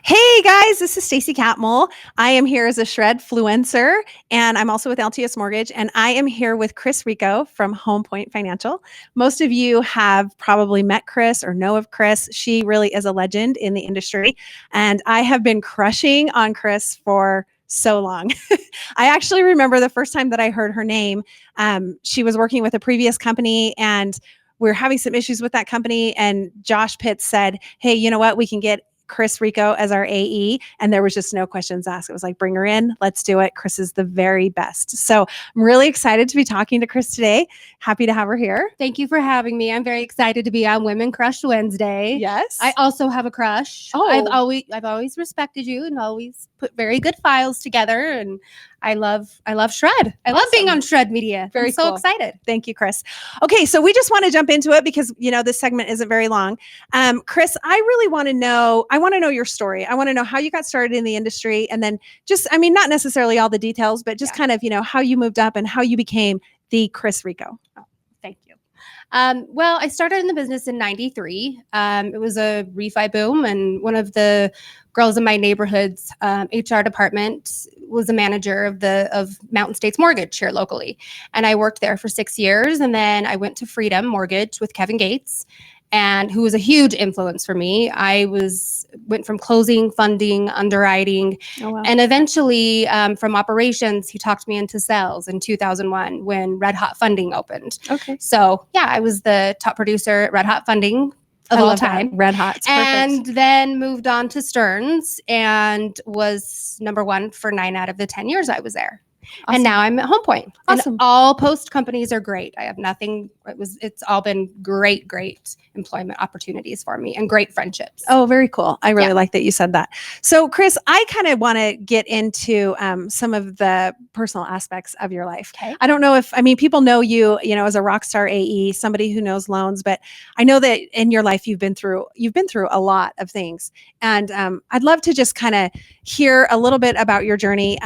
Hey guys, this is Stacy Catmull. I am here as a Shred-fluencer, and I'm also with LTS Mortgage, and I am here with Kriss Rico from Home Point Financial. Most of you have probably met Kriss or know of Kriss. She really is a legend in the industry, and I have been crushing on Kriss for so long. I actually remember the first time that I heard her name. She was working with a previous company, and we were having some issues with that company, and Josh Pitts said, "Hey, you know what? We can get Kriss Rico as our AE." And there was just no questions asked. It was like, bring her in. Let's do it. Kriss is the very best. So I'm really excited to be talking to Kriss today. Happy to have her here. Thank you for having me. I'm very excited to be on Women Crush Wednesday. Yes. I also have a crush. Oh. I've always respected you and always put very good files together. And I love Shred. I love being on Shred Media. Very I'm so cool. excited. Thank you, Kriss. Okay, so we just want to jump into it because this segment isn't very long. Kriss, I really want to know. I want to know your story. I want to know how you got started in the industry, and then just, not necessarily all the details, but just kind of, how you moved up and how you became the Kriss Rico. Thank you. Well, I started in the business in '93. It was a refi boom, and one of the girls in my neighborhood's HR department was a manager of Mountain States Mortgage here locally. And I worked there for 6 years. And then I went to Freedom Mortgage with Kevin Gates, and who was a huge influence for me. I went from closing, funding, underwriting, and eventually from operations, he talked me into sales in 2001 when Red Hot Funding opened. Okay. So yeah, I was the top producer at Red Hot Funding of all time. Red Hot. And then moved on to Stearns and was number one for 9 out of the 10 years I was there. Awesome. And now I'm at Home Point. Awesome. And all post companies are great. I have nothing. It's all been great employment opportunities for me and great friendships. Oh, very cool. I really like that you said that. So Kriss, I kind of want to get into some of the personal aspects of your life. Okay. I don't know if, people know you, as a rock star AE, somebody who knows loans, but I know that in your life, you've been through a lot of things. And I'd love to just kind of hear a little bit about your journey.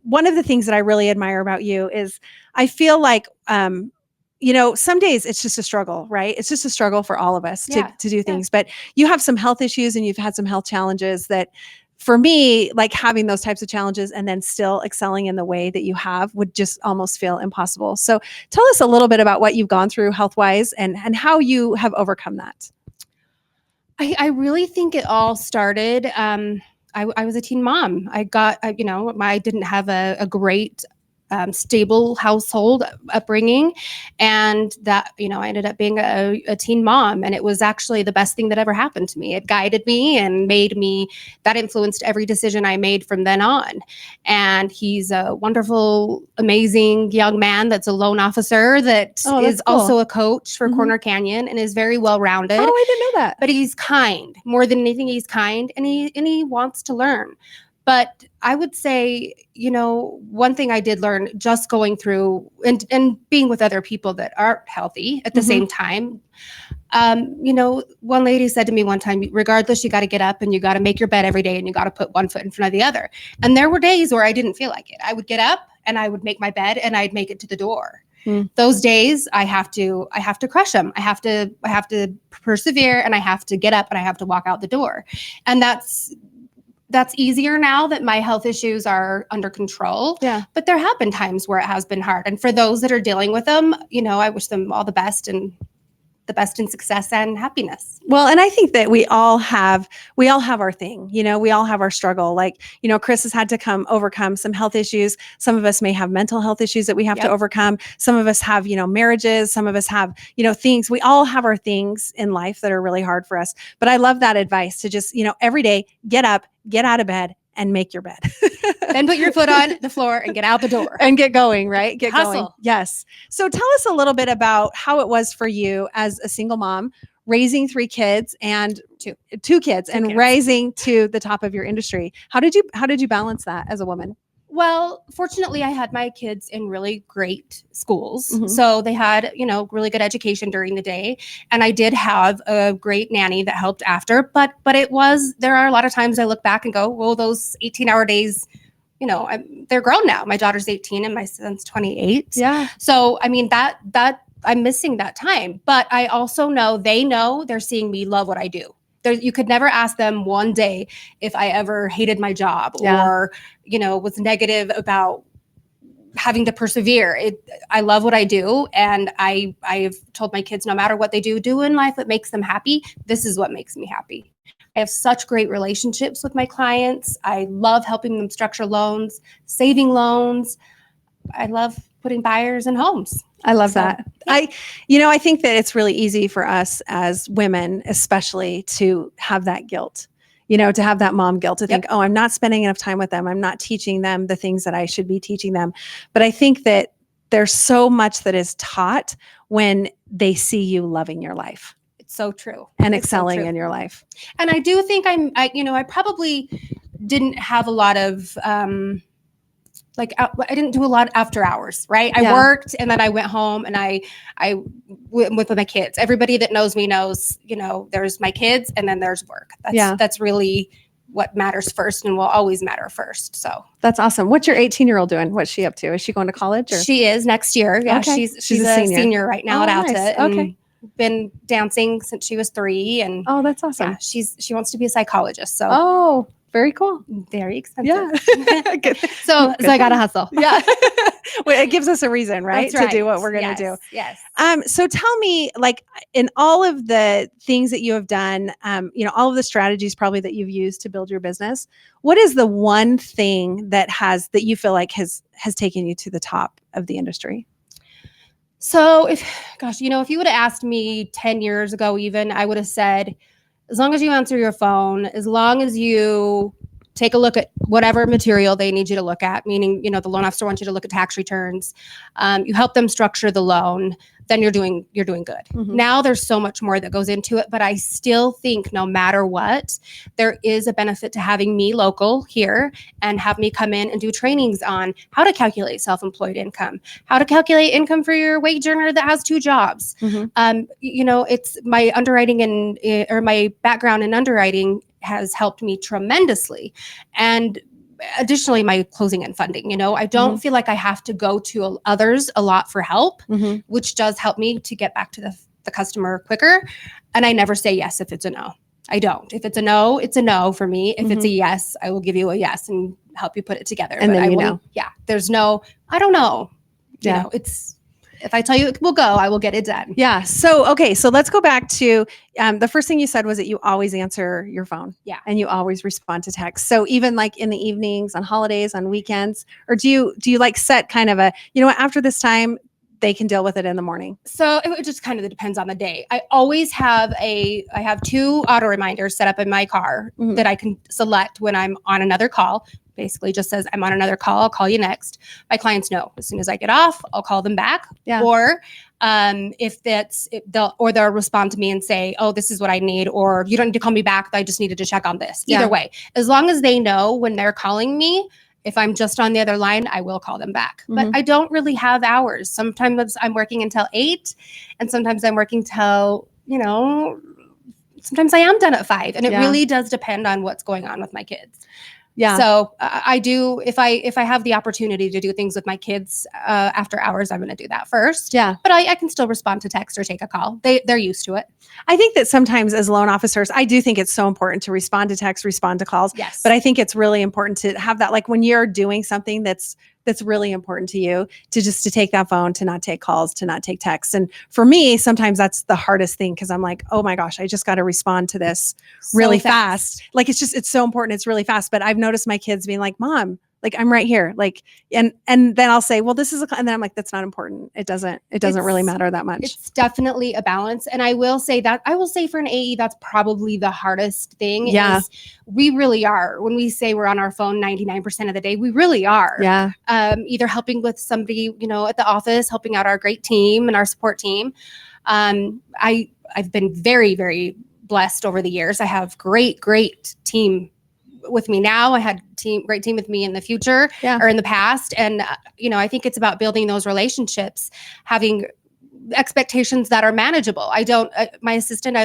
One of the things that I really admire about you is I feel like, some days it's just a struggle, right? It's just a struggle for all of us to do things, but you have some health issues and you've had some health challenges that for me, like having those types of challenges and then still excelling in the way that you have would just almost feel impossible. So tell us a little bit about what you've gone through health-wise and how you have overcome that. I really think it all started, I was a teen mom. I didn't have a great stable household upbringing, and that I ended up being a teen mom, and it was actually the best thing that ever happened to me. It guided me and that influenced every decision I made from then on. And he's a wonderful, amazing young man that's a loan officer that is also a coach for Corner Canyon and is very well rounded. Oh, I didn't know that. But he's kind. More than anything, he's kind, and he wants to learn. But I would say, one thing I did learn just going through and being with other people that aren't healthy at the same time. One lady said to me one time, regardless, you got to get up and you got to make your bed every day and you got to put one foot in front of the other. And there were days where I didn't feel like it. I would get up and I would make my bed and I'd make it to the door. Those days I have to crush them. I have to persevere, and I have to get up and I have to walk out the door. And that's easier now that my health issues are under control. Yeah. But there have been times where it has been hard. And for those that are dealing with them, I wish them all the best in success and happiness. Well, and I think that we all have our thing, we all have our struggle. Like, Kriss has had to overcome some health issues. Some of us may have mental health issues that we have to overcome. Some of us have, marriages. Some of us have, things. We all have our things in life that are really hard for us. But I love that advice to just, every day, get up, get out of bed, and make your bed. Then put your foot on the floor and get out the door. And get going, right? Get Hustle. going. Yes. So tell us a little bit about how it was for you as a single mom, raising 3 kids and two kids and rising to the top of your industry. How did you balance that as a woman? Well, fortunately, I had my kids in really great schools. So they had, really good education during the day. And I did have a great nanny that helped after. But there are a lot of times I look back and go, well, those 18-hour days, they're grown now. My daughter's 18 and my son's 28. Yeah. So, that I'm missing that time. But I also know they're seeing me love what I do. You could never ask them one day if I ever hated my job or, was negative about having to persevere. I love what I do. And I've told my kids, no matter what they do in life that makes them happy, this is what makes me happy. I have such great relationships with my clients. I love helping them structure loans, saving loans. I love putting buyers in homes. I love that. Yeah. I think that it's really easy for us as women, especially, to have that guilt. To have that mom guilt, to think, oh, I'm not spending enough time with them. I'm not teaching them the things that I should be teaching them. But I think that there's so much that is taught when they see you loving your life. It's so true. And excelling in your life. And I do think I probably didn't have a lot of, I didn't do a lot after hours, right? I worked and then I went home and I went with my kids. Everybody that knows me knows, there's my kids and then there's work. That's really what matters first and will always matter first. So that's awesome. What's your 18-year-old doing? What's she up to? Is she going to college? Or? She is next year. Yeah, okay. She's a senior right now at Alta. Nice. Okay. Been dancing since she was 3 and that's awesome. Yeah, she wants to be a psychologist. So very cool. Very expensive. Yeah. So I got to hustle. Yeah. Well, it gives us a reason, right? That's right. To do what we're going to do. Yes. So tell me, in all of the things that you have done, all of the strategies probably that you've used to build your business, what is the one thing that you feel like has taken you to the top of the industry? So if you would have asked me 10 years ago, even, I would have said, as long as you answer your phone, as long as you take a look at whatever material they need you to look at, meaning, the loan officer wants you to look at tax returns, you help them structure the loan, then you're doing good. Mm-hmm. Now there's so much more that goes into it, but I still think no matter what, there is a benefit to having me local here and have me come in and do trainings on how to calculate self-employed income, how to calculate income for your wage earner that has 2 jobs. Mm-hmm. It's my underwriting or my background in underwriting has helped me tremendously. And additionally, my closing and funding, I don't feel like I have to go to others a lot for help, which does help me to get back to the customer quicker. And I never say yes if it's a no. I don't. If it's a no, it's a no for me. If it's a yes, I will give you a yes and help you put it together. And then yeah, there's no, I don't know. It's, if I tell you it will go, I will get it done. Yeah. So, okay. So let's go back to the first thing you said was that you always answer your phone. Yeah. And you always respond to text. So even in the evenings, on holidays, on weekends, or do you set kind of after this time, they can deal with it in the morning? So it just kind of depends on the day. I always have I have 2 auto reminders set up in my car that I can select when I'm on another call. Basically just says, I'm on another call. I'll call you next. My clients know as soon as I get off, I'll call them back. Yeah. Or they'll respond to me and say, oh, this is what I need. Or you don't need to call me back. I just needed to check on this. Either way, as long as they know when they're calling me, if I'm just on the other line, I will call them back. But I don't really have hours. Sometimes I'm working until 8 and sometimes I'm working till, sometimes I am done at 5 and it really does depend on what's going on with my kids. Yeah. So I do, if I have the opportunity to do things with my kids after hours, I'm going to do that first. Yeah. But I can still respond to text or take a call. They're used to it. I think that sometimes as loan officers, I do think it's so important to respond to text, respond to calls. Yes. But I think it's really important to have that, when you're doing something that's really important to you, to take that phone, to not take calls, to not take texts. And for me, sometimes that's the hardest thing because I'm like, oh my gosh, I just got to respond to this really fast. It's so important. It's really fast. But I've noticed my kids being like, Mom, I'm right here. And then I'll say, well, this is and then I'm like, that's not important. It doesn't really matter that much. It's definitely a balance. And I will say for an AE, that's probably the hardest thing. Yeah. We really are. When we say we're on our phone 99% of the day, we really are. Yeah. Either helping with somebody, at the office, helping out our great team and our support team. I've been very, very blessed over the years. I have great team with me now. I had great team with me in the future or in the past. And, I think it's about building those relationships, having expectations that are manageable. My assistant,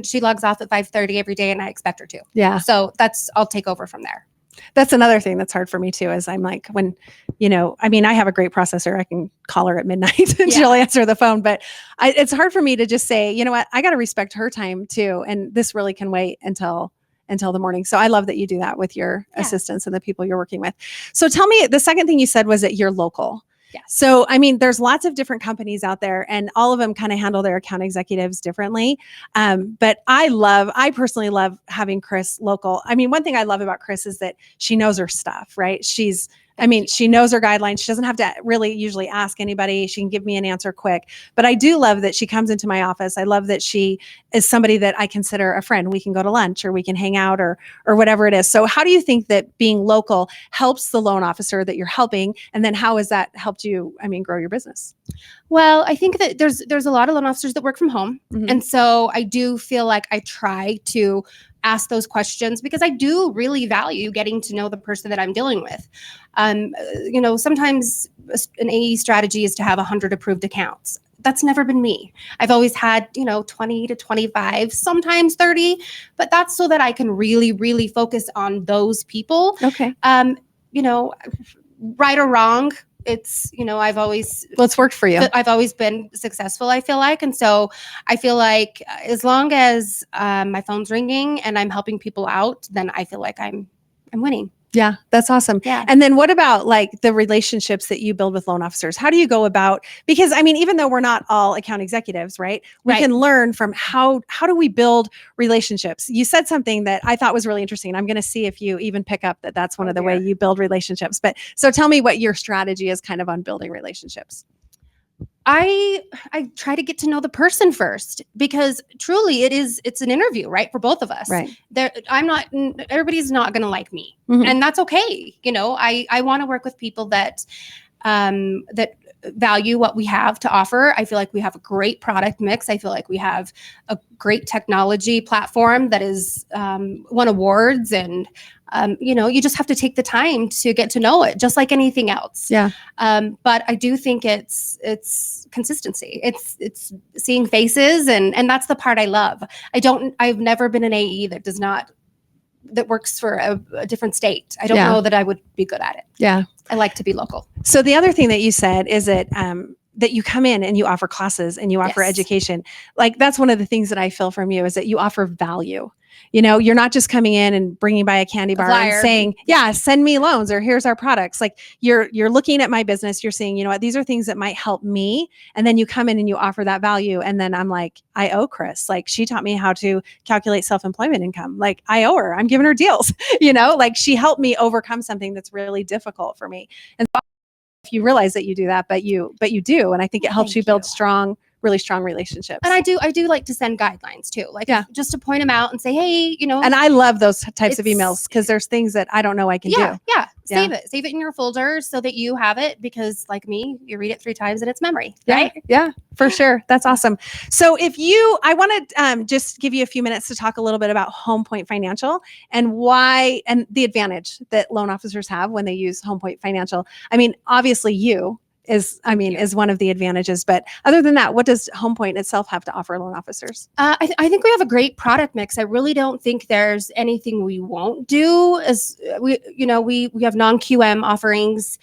she logs off at 5:30 every day and I expect her to. Yeah. So I'll take over from there. That's another thing that's hard for me too, is I'm like, when, I have a great processor. I can call her at midnight and she'll answer the phone, but it's hard for me to just say, you know what, I got to respect her time too. And this really can wait until the morning. So I love that you do that with your assistants and the people you're working with. So tell me, the second thing you said was that you're local. Yeah. So, there's lots of different companies out there and all of them kind of handle their account executives differently. But I personally love having Kriss local. One thing I love about Kriss is that she knows her stuff, right? She knows her guidelines. She doesn't have to really usually ask anybody. She can give me an answer quick. But I do love that she comes into my office. I love that she is somebody that I consider a friend. We can go to lunch or we can hang out or whatever it is. So how do you think that being local helps the loan officer that you're helping? And then how has that helped you, grow your business? Well, I think that there's a lot of loan officers that work from home. Mm-hmm. And so I do feel like I try to ask those questions because I do really value getting to know the person that I'm dealing with. Sometimes an AE strategy is to have 100 approved accounts. That's never been me. I've always had, 20 to 25, sometimes 30, but that's so that I can really, really focus on those people. Okay. Right or wrong, it's, it's worked for you. I've always been successful, I feel like. And so I feel like as long as my phone's ringing and I'm helping people out, then I feel like I'm winning. Yeah, that's awesome. Yeah. And then what about like the relationships that you build with loan officers? How do you go about, because even though we're not all account executives, right? We can learn from how do we build relationships? You said something that I thought was really interesting. I'm going to see if you even pick up that that's one of the way you build relationships. But so tell me what your strategy is kind of on building relationships. I try to get to know the person first because truly it's an interview, right? For both of us. Right. Everybody's not going to like me, mm-hmm. and that's okay. I want to work with people that value what we have to offer. I feel like we have a great product mix. I feel like we have a great technology platform that is won awards, and you just have to take the time to get to know it, just like anything else. Yeah. But I do think it's consistency. It's seeing faces, and that's the part I love. I've never been an AE that works for a different state. I don't know that I would be good at it. Yeah. I like to be local. So the other thing that you said is that that you come in and you offer classes and you offer education. Like that's one of the things that I feel from you is that you offer value. You're not just coming in and bringing by a candy bar and saying, send me loans or here's our products. Like you're looking at my business. You're saying, these are things that might help me. And then you come in and you offer that value. And then I'm like, I owe Kriss. Like she taught me how to calculate self-employment income. Like I owe her. I'm giving her deals, like she helped me overcome something that's really difficult for me. And so if you realize that you do that, but you do. And I think it helps you build really strong relationships. And I do like to send guidelines too, like just to point them out and say, hey, And I love those types of emails because there's things that I don't know I can do. Yeah. Save it in your folder so that you have it because like me, you read it 3 times and it's memory, right? Yeah, for sure. That's awesome. So I want to just give you a few minutes to talk a little bit about Home Point Financial and why, and the advantage that loan officers have when they use Home Point Financial. Obviously is one of the advantages. But other than that, what does Home Point itself have to offer loan officers? I think we have a great product mix. I really don't think there's anything we won't do. As we have non-QM offerings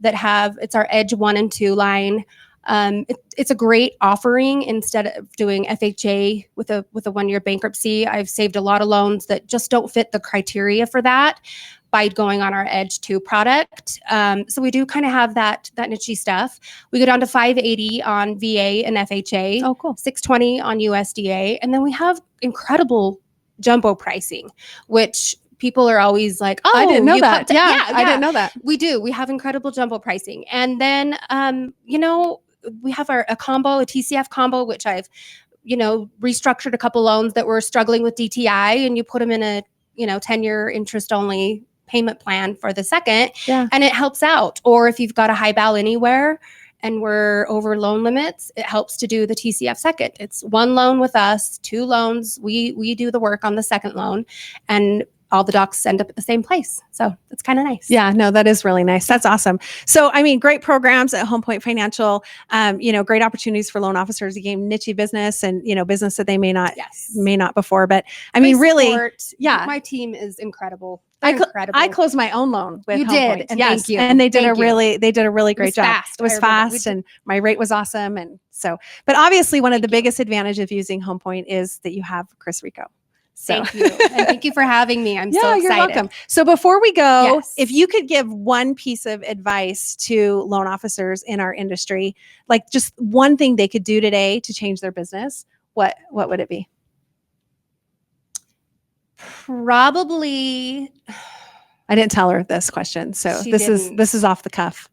it's our Edge 1 and 2 line. It's a great offering instead of doing FHA with a 1-year bankruptcy. I've saved a lot of loans that just don't fit the criteria for that by going on our Edge 2 product. So we do kind of have that niche stuff. We go down to 580 on VA and FHA. Oh, cool. 620 on USDA. And then we have incredible jumbo pricing, which people are always like, oh, I didn't know that. I didn't know that. We do. We have incredible jumbo pricing. And then, we have a TCF combo, which I've, restructured a couple loans that were struggling with DTI, and you put them in a, 10-year interest only payment plan for the second, and it helps out. Or if you've got a high bal anywhere and we're over loan limits, it helps to do the TCF second. It's 1 loan with us, 2 loans. We do the work on the second loan, and all the docs end up at the same place. So it's kind of nice. Yeah, no, that is really nice. That's awesome. So, I mean, great programs at Home Point Financial, great opportunities for loan officers to gain niche business and, business that they may not before. But I mean, Great really, support. yeah. My team is incredible. I closed my own loan with You Home did, Point. and Yes, thank you. and they did Thank you. they did a really great job. Fast. It was fast, and my rate was awesome. And so, but obviously, one of the biggest advantages of using Home Point is that you have Kriss Rico. So. Thank you. And thank you for having me. I'm so excited. You're welcome. So before we go, if you could give one piece of advice to loan officers in our industry, like just one thing they could do today to change their business, what would it be? Probably. I didn't tell her this question, so this is off the cuff.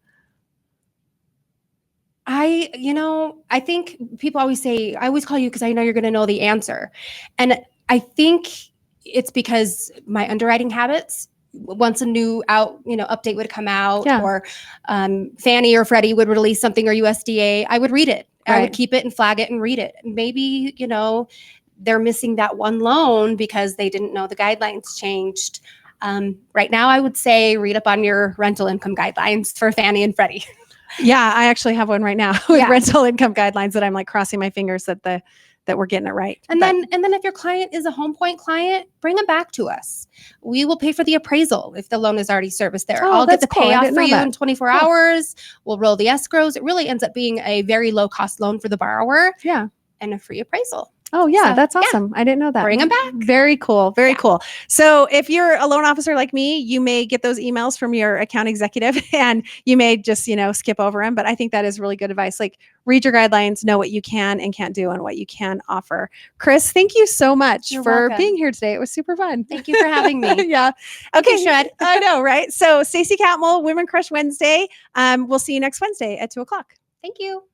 I think people always say, I always call you because I know you're going to know the answer. And I think it's because my underwriting habits, once a new update would come out, or Fannie or Freddie would release something, or USDA, I would read it. Right. I would keep it and flag it and read it. And maybe, they're missing that one loan because they didn't know the guidelines changed. Right now, I would say read up on your rental income guidelines for Fannie and Freddie. Yeah, I actually have one right now with rental income guidelines that I'm like crossing my fingers that we're getting it right. And then if your client is a Home Point client, bring them back to us. We will pay for the appraisal if the loan is already serviced there. I'll get the payoff for you in 24 hours. We'll roll the escrows. It really ends up being a very low cost loan for the borrower. Yeah. And a free appraisal. Oh, yeah. So, that's awesome. I didn't know that. Bring them back. Very cool. Very cool. So if you're a loan officer like me, you may get those emails from your account executive and you may just, skip over them. But I think that is really good advice. Like read your guidelines, know what you can and can't do and what you can offer. Kriss, thank you so much for being here today. It was super fun. Thank you for having me. Yeah. Okay. Shred. I know, right? So Stacy Catmull, Women Crush Wednesday. We'll see you next Wednesday at 2:00. Thank you.